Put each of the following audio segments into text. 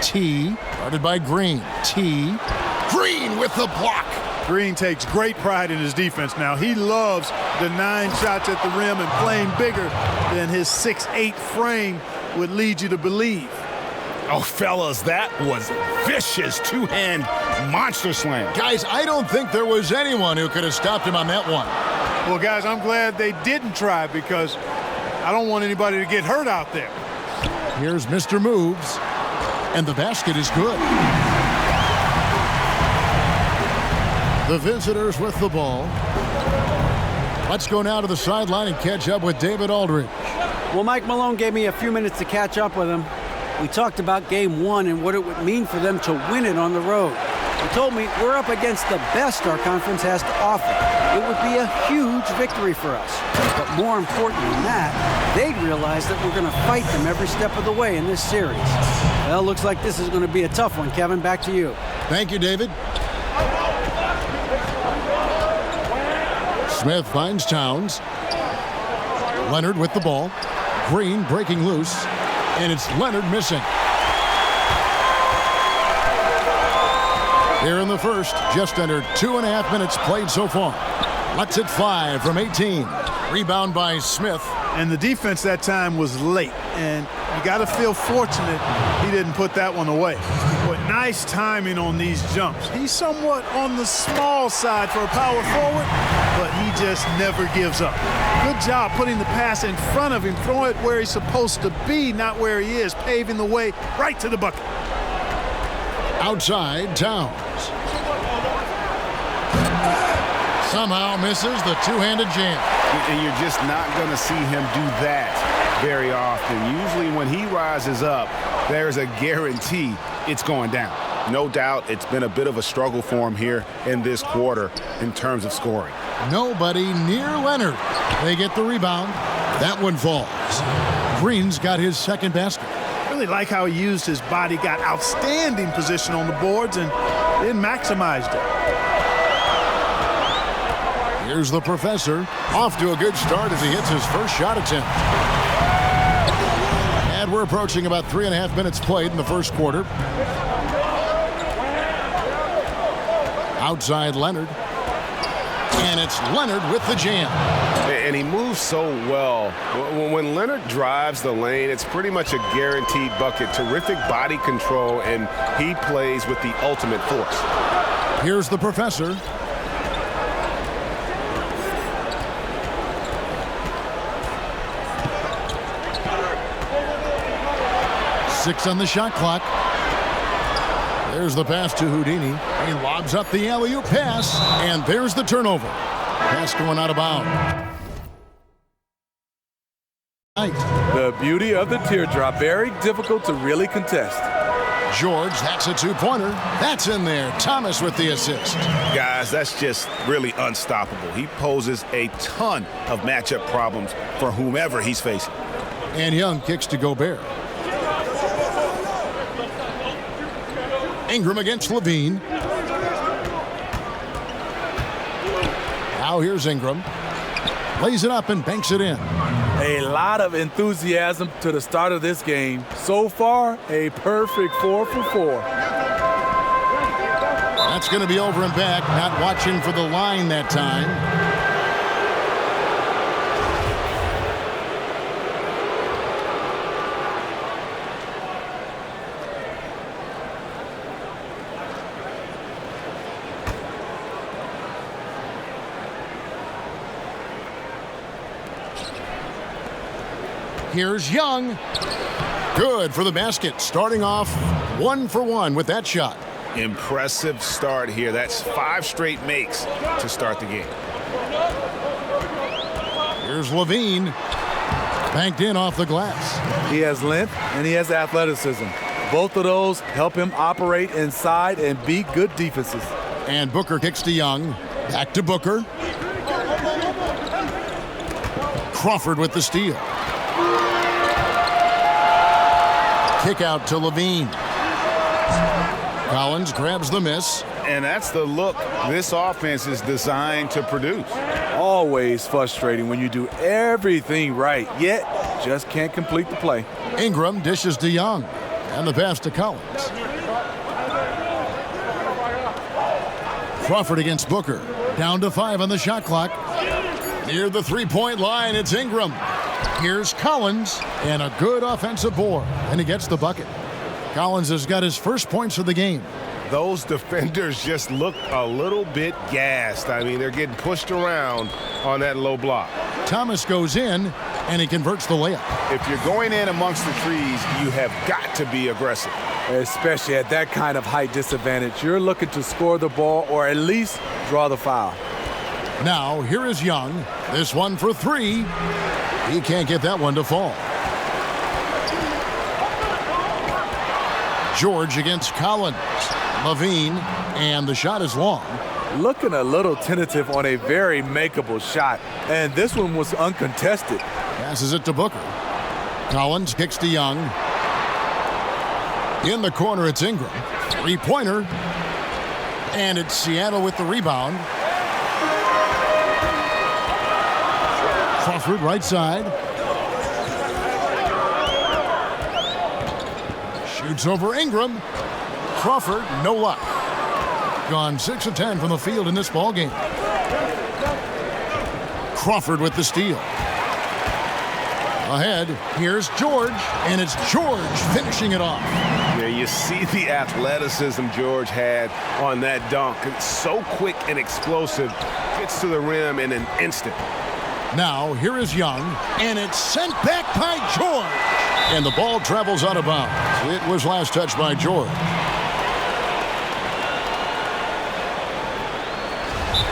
T, guarded by Green. T, Green with the block. Green takes great pride in his defense now. He loves the 9 shots at the rim and playing bigger than his 6'8" frame would lead you to believe. Oh, fellas, that was vicious two-hand monster slam. Guys, I don't think there was anyone who could have stopped him on that one. Well, guys, I'm glad they didn't try because I don't want anybody to get hurt out there. Here's Mr. Moves, and the basket is good. The visitors with the ball. Let's go now to the sideline and catch up with David Aldridge. Well, Mike Malone gave me a few minutes to catch up with him. We talked about game 1 and what it would mean for them to win it on the road. He told me we're up against the best our conference has to offer. It would be a huge victory for us. But more important than that, they'd realize that we're going to fight them every step of the way in this series. Well, looks like this is going to be a tough one. Kevin, back to you. Thank you, David. Smith finds Towns. Leonard with the ball. Green breaking loose. And it's Leonard missing. Here in the first, just under 2.5 minutes played so far. Lets it fly from 18. Rebound by Smith. And the defense that time was late. And you got to feel fortunate he didn't put that one away. But nice timing on these jumps. He's somewhat on the small side for a power forward, but he just never gives up. Good job putting the pass in front of him, throwing it where he's supposed to be, not where he is, paving the way right to the bucket. Outside, Towns. Somehow misses the two-handed jam. And you're just not going to see him do that very often. Usually when he rises up, there's a guarantee it's going down. No doubt it's been a bit of a struggle for him here in this quarter in terms of scoring. Nobody near Leonard. They get the rebound. That one falls. Green's got his second basket. Really like how he used his body, got outstanding position on the boards, and then maximized it. Here's the professor. Off to a good start as he hits his first shot attempt. And we're approaching about 3.5 minutes played in the first quarter. Outside Leonard. And it's Leonard with the jam. And he moves so well. When Leonard drives the lane, it's pretty much a guaranteed bucket. Terrific body control, and he plays with the ultimate force. Here's the professor. Six on the shot clock. There's the pass to Houdini. He lobs up the alley-oop pass, and there's the turnover. Pass going out of bounds. The beauty of the teardrop, very difficult to really contest. George, that's a two-pointer. That's in there. Thomas with the assist. Guys, that's just really unstoppable. He poses a ton of matchup problems for whomever he's facing. And Young kicks to Gobert. Ingram against Levine. Now here's Ingram. Lays it up and banks it in. A lot of enthusiasm to the start of this game. So far, a perfect 4 for 4. That's going to be over and back. Not watching for the line that time. Here's Young. Good for the basket. Starting off 1 for 1 with that shot. Impressive start here. That's 5 straight makes to start the game. Here's Levine. Banked in off the glass. He has length and he has athleticism. Both of those help him operate inside and beat good defenses. And Booker kicks to Young. Back to Booker. Crawford with the steal. Kick out to Levine. Collins grabs the miss. And that's the look this offense is designed to produce. Always frustrating when you do everything right, yet just can't complete the play. Ingram dishes to Young. And the pass to Collins. Crawford against Booker. Down to 5 on the shot clock. Near the three-point line, it's Ingram. Here's Collins, and a good offensive board, and he gets the bucket. Collins has got his first points of the game. Those defenders just look a little bit gassed. I mean, they're getting pushed around on that low block. Thomas goes in, and he converts the layup. If you're going in amongst the trees, you have got to be aggressive. Especially at that kind of height disadvantage. You're looking to score the ball or at least draw the foul. Now, here is Young. This one for 3. He can't get that one to fall. George against Collins. Levine, and the shot is long. Looking a little tentative on a very makeable shot, and this one was uncontested. Passes it to Booker. Collins kicks to Young. In the corner, it's Ingram. Three-pointer. And it's Seattle with the rebound. Crawford right side. Shoots over Ingram. Crawford, no luck. Gone 6 of 10 from the field in this ball game. Crawford with the steal. Ahead, here's George, and it's George finishing it off. Yeah, you see the athleticism George had on that dunk. It's so quick and explosive. Gets to the rim in an instant. Now, here is Young, and it's sent back by George. And the ball travels out of bounds. It was last touched by George.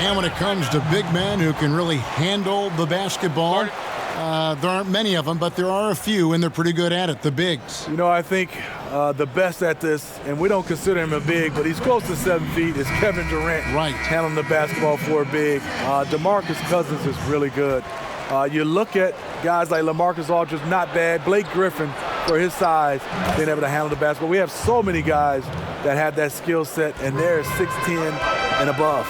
And when it comes to big men who can really handle the basketball, there aren't many of them, but there are a few, and they're pretty good at it, the bigs. You know, I think the best at this, and we don't consider him a big, but he's close to 7 feet, is Kevin Durant. Right. Handling the basketball for a big. DeMarcus Cousins is really good. You look at guys like LaMarcus Aldridge, not bad. Blake Griffin, for his size, being able to handle the basketball. We have so many guys that have that skill set, and they're 6'10" and above.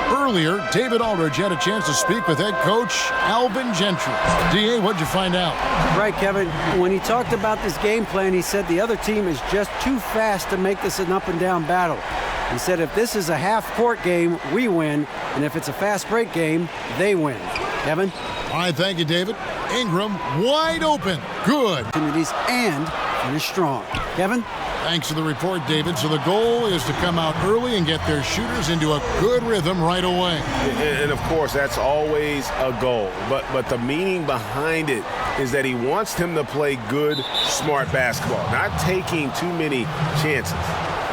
Earlier, David Aldridge had a chance to speak with head coach Alvin Gentry. D.A., what'd you find out? Right, Kevin. When he talked about this game plan, he said the other team is just too fast to make this an up-and-down battle. He said if this is a half-court game, we win, and if it's a fast-break game, they win. Kevin? All right, thank you, David. Ingram wide open. Good. Opportunities and finish strong. Kevin? Thanks for the report, David. So the goal is to come out early and get their shooters into a good rhythm right away. And of course, that's always a goal. But the meaning behind it is that he wants them to play good, smart basketball, not taking too many chances.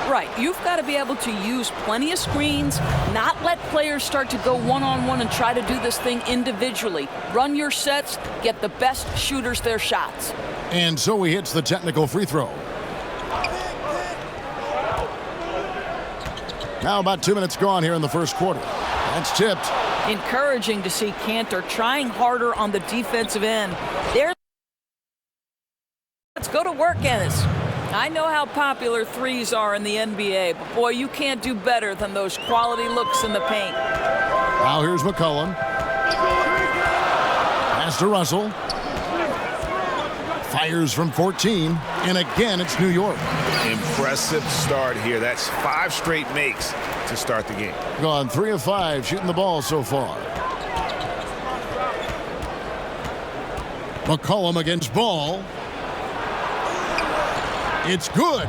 Right. You've got to be able to use plenty of screens, not let players start to go one-on-one and try to do this thing individually. Run your sets, get the best shooters their shots. And so he hits the technical free throw. Now about 2 minutes gone here in the first quarter. That's tipped. Encouraging to see Cantor trying harder on the defensive end. Let's go to work, Ennis. I know how popular threes are in the NBA, but boy, you can't do better than those quality looks in the paint. Now here's McCollum. Pass to Russell. Fires from 14, and again it's New York. Impressive start here. That's 5 straight makes to start the game. Gone 3 of 5 shooting the ball so far. McCollum against Ball. It's good.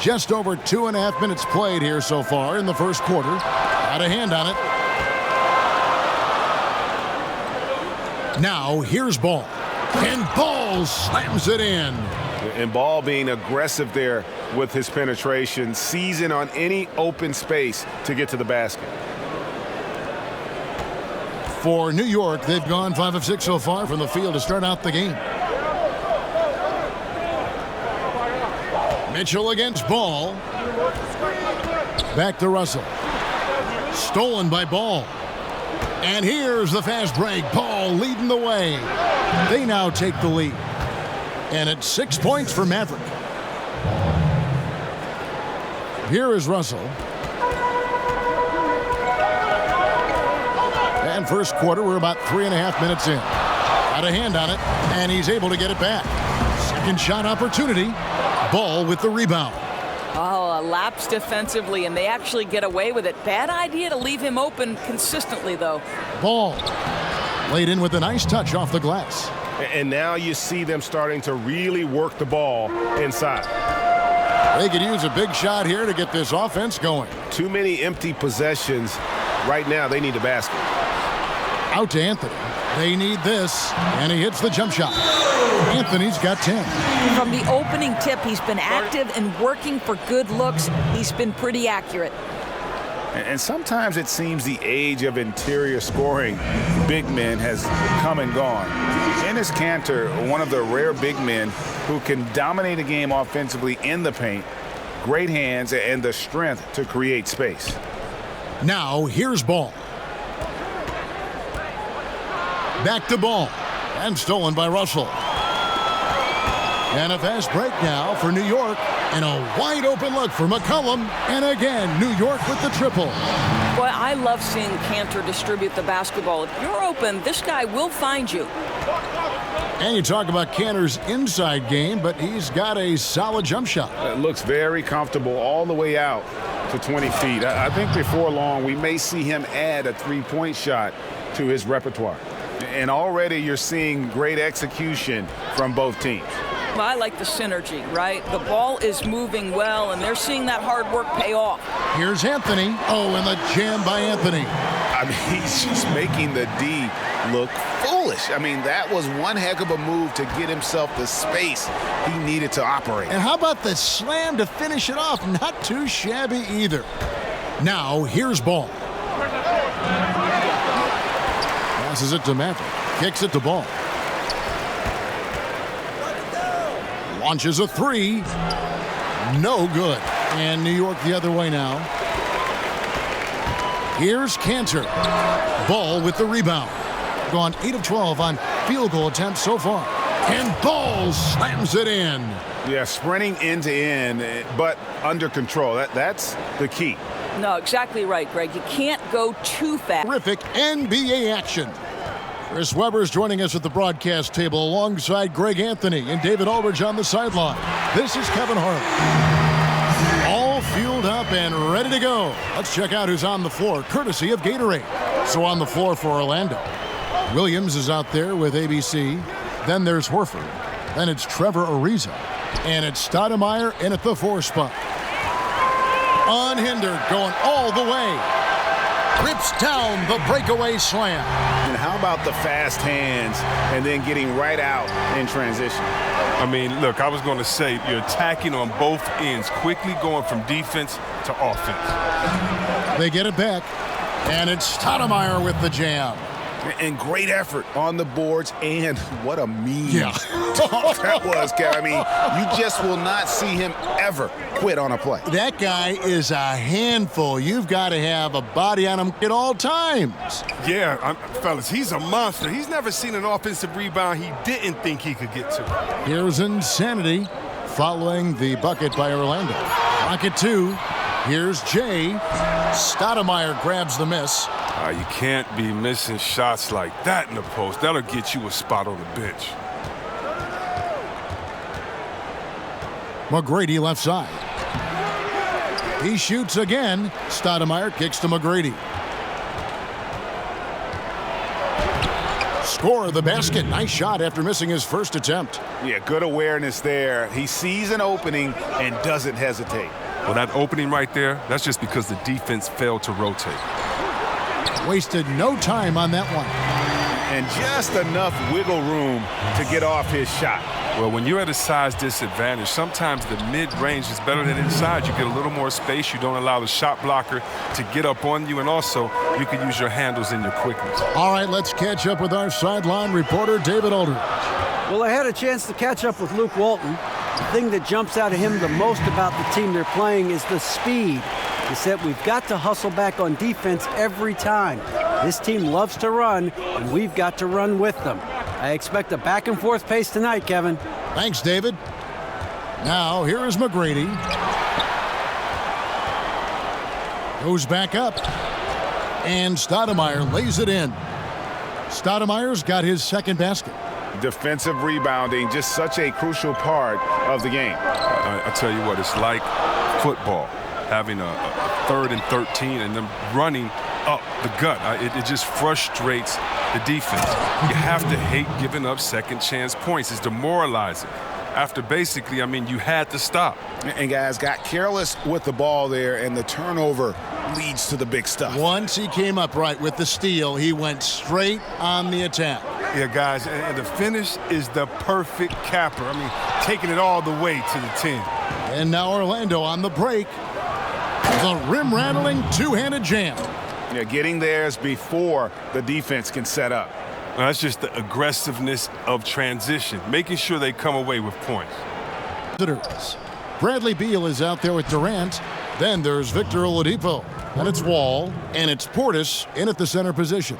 Just over 2.5 minutes played here so far in the first quarter. Got a hand on it. Now here's Ball. And Ball slams it in. And Ball being aggressive there with his penetration, seizing on any open space to get to the basket. For New York, they've gone 5 of 6 so far from the field to start out the game. Mitchell against Ball. Back to Russell. Stolen by Ball. And here's the fast break. Ball leading the way. They now take the lead. And it's 6 points for Maverick. Here is Russell. And first quarter, we're about 3.5 minutes in. Got a hand on it, and he's able to get it back. Second shot opportunity. Ball with the rebound. Oh, a lapse defensively, and they actually get away with it. Bad idea to leave him open consistently, though. Ball laid in with a nice touch off the glass. And now you see them starting to really work the ball inside. They could use a big shot here to get this offense going. Too many empty possessions. Right now, they need a basket. Out to Anthony. They need this, and he hits the jump shot. Anthony's got 10. From the opening tip, he's been active and working for good looks. He's been pretty accurate. And sometimes it seems the age of interior scoring big men has come and gone. Enes Kanter, one of the rare big men who can dominate a game offensively in the paint, great hands, and the strength to create space. Now, here's Ball. Back to Ball. And stolen by Russell. And a fast break now for New York. And a wide open look for McCollum. And again, New York with the triple. Boy, I love seeing Kanter distribute the basketball. If you're open, this guy will find you. And you talk about Kanter's inside game, but he's got a solid jump shot. It looks very comfortable all the way out to 20 feet. I think before long, we may see him add a three-point shot to his repertoire. And already you're seeing great execution from both teams. Well, I like the synergy, right? The ball is moving well, and they're seeing that hard work pay off. Here's Anthony. Oh, and the jam by Anthony. I mean, he's just making the D look foolish. I mean, that was one heck of a move to get himself the space he needed to operate. And how about the slam to finish it off? Not too shabby either. Now, here's Ball. Passes it to Maverick. Kicks it to Ball. Launches a three. No good. And New York the other way now. Here's Kanter. Ball with the rebound. Gone 8 of 12 on field goal attempts so far. And Ball slams it in. Yeah, sprinting end to end, but under control. That's the key. No, exactly right, Greg. You can't go too fast. Terrific NBA action. Chris Webber's joining us at the broadcast table alongside Greg Anthony and David Aldridge on the sideline. This is Kevin Harlan. All fueled up and ready to go. Let's check out who's on the floor, courtesy of Gatorade. So on the floor for Orlando, Williams is out there with ABC. Then there's Horford. Then it's Trevor Ariza. And it's Stoudemire in at the 4 spot. Unhindered, going all the way. Rips down the breakaway slam. And how about the fast hands and then getting right out in transition? I mean, look, I was going to say you're attacking on both ends, quickly going from defense to offense. They get it back, and it's Stoudemire with the jam. And great effort on the boards, and what a mean dunk that was, Kev. I mean, you just will not see him ever quit on a play. That guy is a handful. You've got to have a body on him at all times. Yeah, fellas, he's a monster. He's never seen an offensive rebound he didn't think he could get to. Here's Insanity following the bucket by Orlando. Pocket 2. Here's Jay. Stoudemire grabs the miss. You can't be missing shots like that in the post. That'll get you a spot on the bench. McGrady left side. He shoots again. Stoudemire kicks to McGrady. Score the basket. Nice shot after missing his first attempt. Yeah, good awareness there. He sees an opening and doesn't hesitate. Well, that opening right there, that's just because the defense failed to rotate. Wasted no time on that one. And just enough wiggle room to get off his shot. Well, when you're at a size disadvantage, sometimes the mid-range is better than inside. You get a little more space. You don't allow the shot blocker to get up on you, and also you can use your handles and your quickness. All right, let's catch up with our sideline reporter, David Aldridge. Well, I had a chance to catch up with Luke Walton. The thing that jumps out at him the most about the team they're playing is the speed. He said we've got to hustle back on defense every time. This team loves to run, and we've got to run with them. I expect a back-and-forth pace tonight, Kevin. Thanks, David. Now, here is McGrady. Goes back up. And Stoudemire lays it in. Stoudemire's got his second basket. Defensive rebounding, just such a crucial part of the game. I tell you what, it's like football, having a 3rd and 13 and them running up the gut. It just frustrates the defense. You have to hate giving up second chance points. It's demoralizing. After basically, I mean, you had to stop. And guys got careless with the ball there, and the turnover leads to the big stuff. Once he came up right with the steal, he went straight on the attack. Yeah, guys, and the finish is the perfect capper. I mean, taking it all the way to the 10. And now Orlando on the break. The rim-rattling two-handed jam. Yeah, getting theirs before the defense can set up. Well, that's just the aggressiveness of transition, making sure they come away with points. Bradley Beal is out there with Durant. Then there's Victor Oladipo. And it's Wall. And it's Portis in at the center position.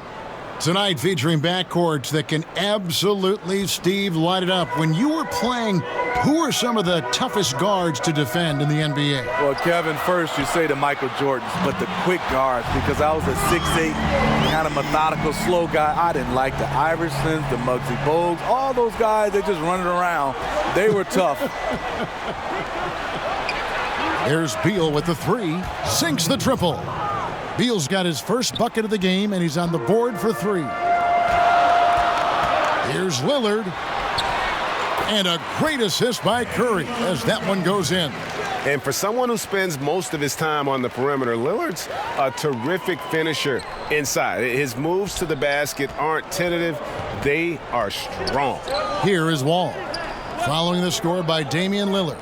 Tonight featuring backcourts that can absolutely, Steve, light it up. When you were playing, who are some of the toughest guards to defend in the NBA? Well, Kevin, first you say the Michael Jordans, but the quick guards, because I was a 6'8", kind of methodical, slow guy. I didn't like the Iversons, the Muggsy Bogues, all those guys, they just running around. They were tough. There's Beal with the three, sinks the triple. Beal's got his first bucket of the game, and he's on the board for 3. Here's Lillard. And a great assist by Curry as that one goes in. And for someone who spends most of his time on the perimeter, Lillard's a terrific finisher inside. His moves to the basket aren't tentative. They are strong. Here is Wall. Following the score by Damian Lillard.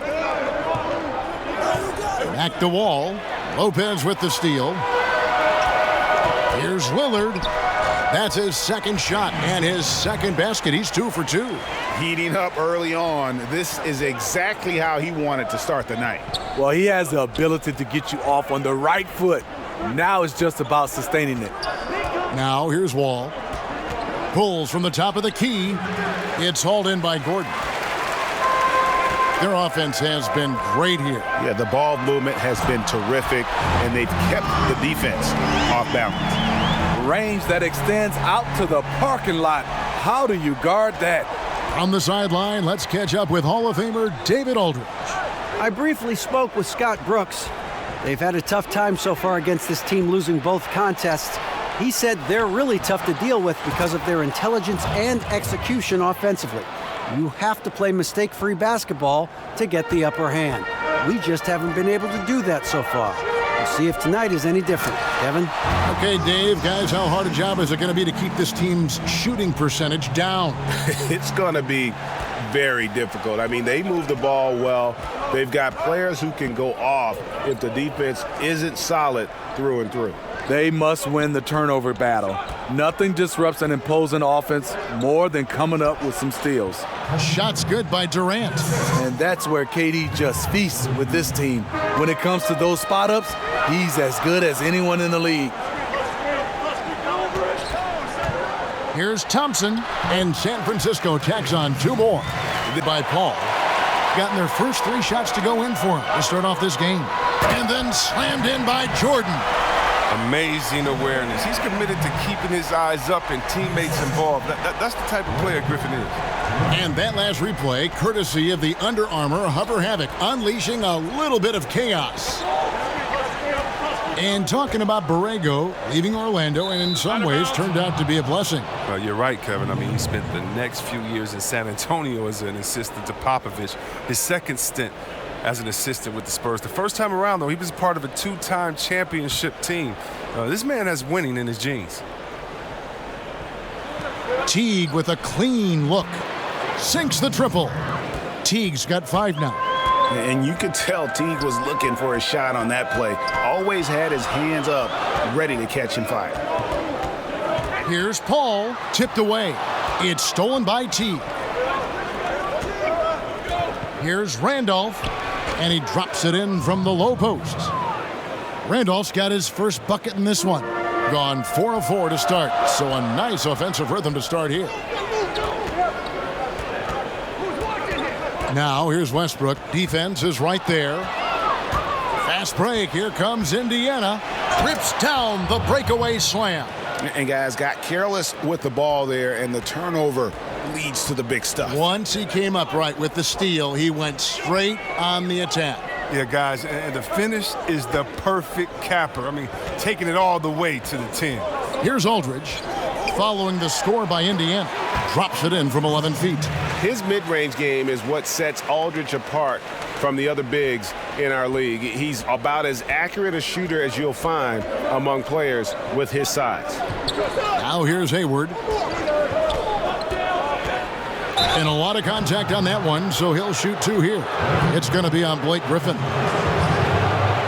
Back to Wall. Lopez with the steal. Here's Lillard. That's his second shot and his second basket. He's 2 for 2. Heating up early on. This is exactly how he wanted to start the night. Well, he has the ability to get you off on the right foot. Now it's just about sustaining it. Now here's Wall. Pulls from the top of the key. It's hauled in by Gordon. Their offense has been great here. Yeah, the ball movement has been terrific, and they've kept the defense off balance. Range that extends out to the parking lot. How do you guard that? On the sideline, let's catch up with Hall of Famer David Aldridge. I briefly spoke with Scott Brooks. They've had a tough time so far against this team, losing both contests. He said they're really tough to deal with because of their intelligence and execution offensively. You have to play mistake-free basketball to get the upper hand. We just haven't been able to do that so far. We'll see if tonight is any different. Kevin? Okay, Dave, guys, how hard a job is it going to be to keep this team's shooting percentage down? It's going to be very difficult. I mean, they move the ball well. They've got players who can go off if the defense isn't solid through and through. They must win the turnover battle. Nothing disrupts an imposing offense more than coming up with some steals. Shot's good by Durant. And that's where KD just feasts with this team. When it comes to those spot-ups, he's as good as anyone in the league. Here's Thompson, and San Francisco tacks on 2 more. By Paul. Gotten their first 3 shots to go in for him to start off this game. And then slammed in by Jordan. Amazing awareness. He's committed to keeping his eyes up and teammates involved. That's the type of player Griffin is. And that last replay, courtesy of the Under Armour Hover Havoc, unleashing a little bit of chaos. And talking about Borrego leaving Orlando, and in some ways turned out to be a blessing. Well, you're right, Kevin. I mean, he spent the next few years in San Antonio as an assistant to Popovich. His second stint as an assistant with the Spurs. The first time around, though, he was part of a 2-time championship team. This man has winning in his genes. Teague with a clean look. Sinks the triple. Teague's got 5 now. And you could tell Teague was looking for a shot on that play. Always had his hands up, ready to catch and fire. Here's Paul, tipped away. It's stolen by Teague. Here's Randolph, and he drops it in from the low post. Randolph's got his first bucket in this one. Gone 4 of 4 to start, so a nice offensive rhythm to start here. Now here's Westbrook. Defense is right there. Fast break. Here comes Indiana. Rips down the breakaway slam. And guys got careless with the ball there, and the turnover leads to the big stuff. Once he came up right with the steal, he went straight on the attack. Yeah, guys, and the finish is the perfect capper. I mean, taking it all the way to the 10. Here's Aldridge, following the score by Indiana. Drops it in from 11 feet. His mid-range game is what sets Aldridge apart from the other bigs in our league. He's about as accurate a shooter as you'll find among players with his size. Now here's Hayward. And a lot of contact on that one, so he'll shoot 2 here. It's going to be on Blake Griffin.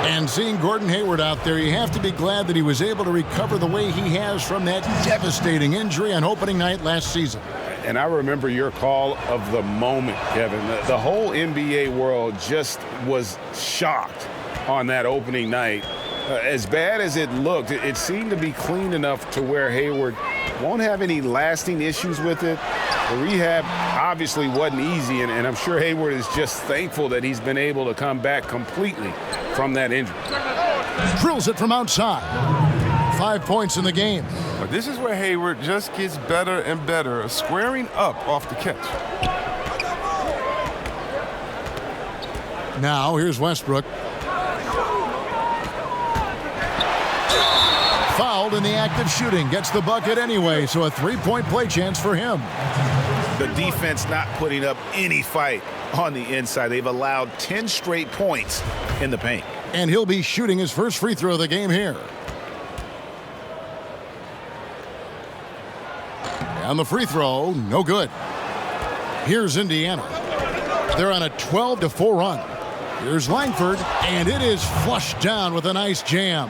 And seeing Gordon Hayward out there, you have to be glad that he was able to recover the way he has from that devastating injury on opening night last season. And I remember your call of the moment, Kevin. The whole NBA world just was shocked on that opening night. As bad as it looked, it seemed to be clean enough to where Hayward won't have any lasting issues with it. The rehab obviously wasn't easy, and I'm sure Hayward is just thankful that he's been able to come back completely from that injury. Drills it from outside. 5 points in the game. But this is where Hayward just gets better and better, squaring up off the catch. Now here's Westbrook. Fouled in the act of shooting. Gets the bucket anyway, so a 3-point play chance for him. The defense not putting up any fight on the inside. They've allowed 10 straight points in the paint. And he'll be shooting his first free throw of the game here. And the free throw, no good. Here's Indiana. They're on a 12-4 run. Here's Langford, and it is flushed down with a nice jam.